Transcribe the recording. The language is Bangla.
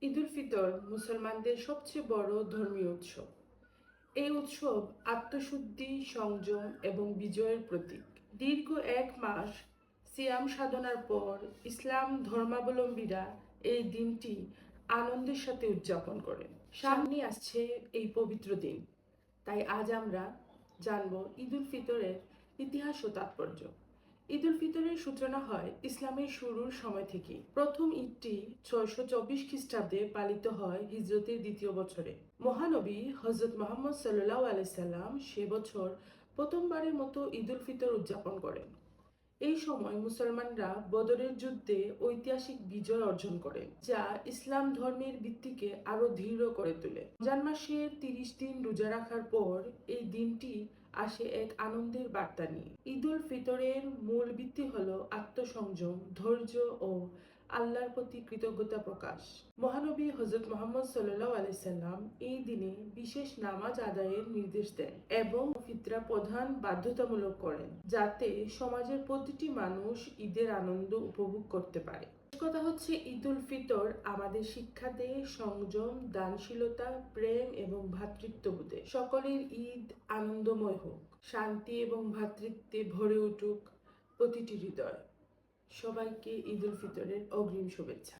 ঈদ উল ফিতর মুসলমানদের সবচেয়ে বড় ধর্মীয় উৎসব। এই উৎসব আত্মশুদ্ধি, সংযম এবং বিজয়ের প্রতীক। দীর্ঘ 1 মাস সিয়াম সাধনার পর ইসলাম ধর্মাবলম্বীরা এই দিনটি আনন্দের সাথে উদযাপন করেন। সামনে আসছে এই পবিত্র দিন, তাই আজ আমরা জানব ঈদ উল ফিতরের ইতিহাস ও তাৎপর্য। ঈদ উল ফিতরের সূচনা হয় ইসলামের শুরুর সময় থেকে। প্রথম ঈদটি 624 খ্রিস্টাব্দে পালিত হয় হিজরতের দ্বিতীয় বছরে। মহানবী হযরত মুহাম্মদ সাল্লাল্লাহু আলাইহি সাল্লাম সে বছর প্রথমবারের মতো ঈদ উল ফিতর উদযাপন করেন। এই সময় মুসলমানরা বদরের যুদ্ধে ঐতিহাসিক বিজয় অর্জন করে, যা ইসলাম ধর্মের ভিত্তিকে আরো দৃঢ় করে তোলে। রমজান মাসের 30 দিন রোজা রাখার পর এই দিনটি আসে এক আনন্দের বার্তা নিয়ে। ঈদ উল ফিতরের মূল ভিত্তি হলো আত্মসংযম, ধৈর্য ও আল্লাহর প্রতি কৃতজ্ঞতা প্রকাশ। মহানবী হযরত মুহাম্মদ সাল্লাল্লাহু আলাইহি সাল্লাম এই দিনে বিশেষ নামাজ আদায়ের নির্দেশ দেন এবং ফিতরা প্রদান বাধ্যতামূলক করেন, যাতে সমাজের প্রতিটি মানুষ ঈদের আনন্দ উপভোগ করতে পারে। কথা হচ্ছে, ঈদ উল ফিতর আমাদের শিক্ষা দেয় সংযম, দানশীলতা, প্রেম এবং ভ্রাতৃত্ববোধে। সকলের ঈদ আনন্দময় হোক, শান্তি এবং ভ্রাতৃত্বে ভরে উঠুক প্রতিটি হৃদয়। সবাইকে ঈদ উল ফিতরের অগ্রিম শুভেচ্ছা।